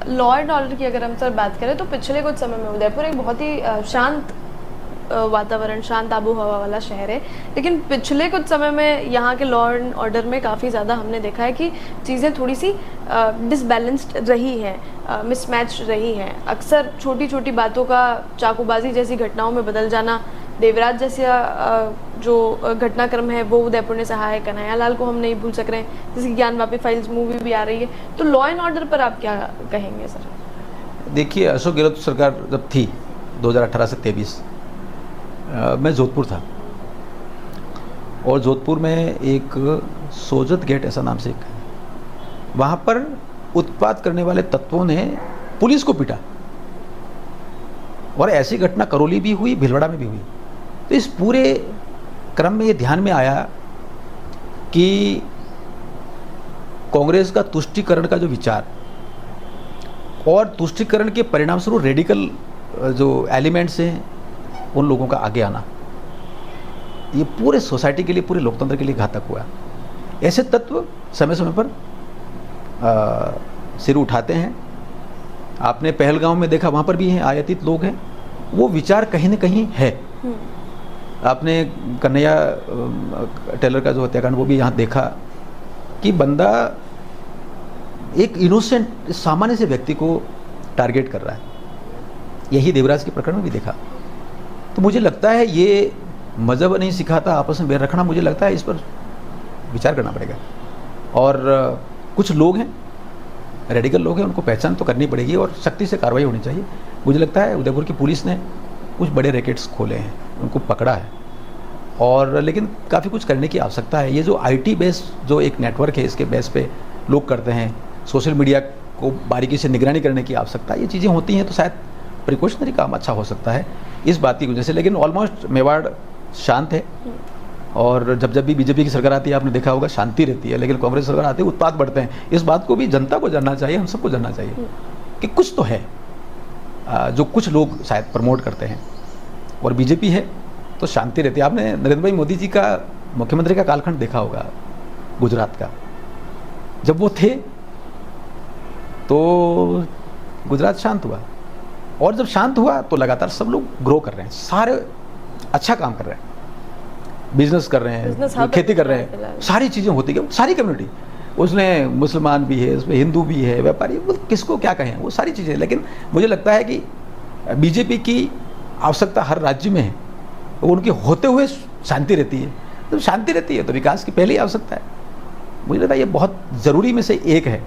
Law and order की अगर हम सर बात करें तो पिछले कुछ समय में उदयपुर एक बहुत ही शांत वातावरण, शांत आबो हवा वाला शहर है, लेकिन पिछले कुछ समय में यहाँ के लॉ एंड ऑर्डर में काफ़ी ज़्यादा हमने देखा है कि चीज़ें थोड़ी सी डिसबैलेंस्ड रही हैं, मिसमैच रही हैं। अक्सर छोटी छोटी बातों का चाकूबाजी जैसी घटनाओं में बदल जाना, देवराज जैसा जो घटनाक्रम है वो उदयपुर ने सहा है, कन्हैयालाल को हम नहीं भूल सक रहे हैं, जिसकी ज्ञानवापी फाइल्स मूवी भी आ रही है। तो लॉ एंड ऑर्डर पर आप क्या कहेंगे सर? देखिए, अशोक गहलोत सरकार जब थी 2018 से 23, मैं जोधपुर था और जोधपुर में एक सोजत गेट ऐसा नाम से एक है, वहाँ पर उत्पात करने वाले तत्वों ने पुलिस को पीटा और ऐसी घटना करौली भी हुई, भीलवाड़ा में भी हुई। तो इस पूरे क्रम में ये ध्यान में आया कि कांग्रेस का तुष्टीकरण का जो विचार और तुष्टीकरण के परिणामस्वरूप रेडिकल जो एलिमेंट्स हैं उन लोगों का आगे आना, ये पूरे सोसाइटी के लिए, पूरे लोकतंत्र के लिए घातक हुआ। ऐसे तत्व समय समय पर सिर उठाते हैं। आपने पहलगांव में देखा, वहाँ पर भी हैं, आयातित लोग हैं, वो विचार कहीं ना कहीं है। आपने कन्हैया टेलर का जो हत्याकांड वो भी यहाँ देखा कि बंदा एक इनोसेंट सामान्य से व्यक्ति को टारगेट कर रहा है। यही देवराज के प्रकरण में भी देखा। तो मुझे लगता है ये मजहब नहीं सिखाता आपस में बैर रखना, मुझे लगता है इस पर विचार करना पड़ेगा। और कुछ लोग हैं, रेडिकल लोग हैं, उनको पहचान तो करनी पड़ेगी और सख्ती से कार्रवाई होनी चाहिए। मुझे लगता है उदयपुर की पुलिस ने कुछ बड़े रैकेट्स खोले हैं, उनको पकड़ा है, और लेकिन काफ़ी कुछ करने की आवश्यकता है। ये जो आईटी बेस जो एक नेटवर्क है, इसके बेस पे लोग करते हैं, सोशल मीडिया को बारीकी से निगरानी करने की आवश्यकता है। ये चीज़ें होती हैं तो शायद प्रिकॉशनरी काम अच्छा हो सकता है इस बात की वजह से। लेकिन ऑलमोस्ट मेवाड़ शांत है और जब भी बीजेपी की सरकार आती है आपने देखा होगा शांति रहती है, लेकिन कांग्रेस सरकार आती है उत्पात बढ़ते हैं। इस बात को भी जनता को जानना चाहिए, हम सबको जानना चाहिए कि कुछ तो है जो कुछ लोग शायद प्रमोट करते हैं, और बीजेपी है तो शांति रहती है। आपने नरेंद्र भाई मोदी जी का मुख्यमंत्री का कालखंड देखा होगा गुजरात का, जब वो थे तो गुजरात शांत हुआ, और जब शांत हुआ तो लगातार सब लोग ग्रो कर रहे हैं, सारे अच्छा काम कर रहे हैं, बिजनेस कर रहे हैं, खेती कर रहे हैं, सारी चीज़ें होती गई। सारी कम्युनिटी, उसमें मुसलमान भी है, उसमें हिंदू भी है, व्यापारी, किसको क्या कहें, वो सारी चीज़ें। लेकिन मुझे लगता है कि बीजेपी की आवश्यकता हर राज्य में है, तो उनके होते हुए शांति रहती है। तो शांति रहती है तो विकास की पहली आवश्यकता है। मुझे लगता है ये बहुत ज़रूरी में से एक है,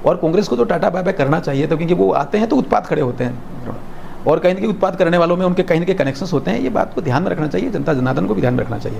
और कांग्रेस को तो टाटा बाय बाय करना चाहिए, तो क्योंकि वो आते हैं तो उत्पात खड़े होते हैं, और कहीं ना कहीं उत्पात करने वालों में उनके कहीं ना कहीं कनेक्शंस होते हैं। ये बात को ध्यान में रखना चाहिए, जनता जनार्दन को भी ध्यान रखना चाहिए।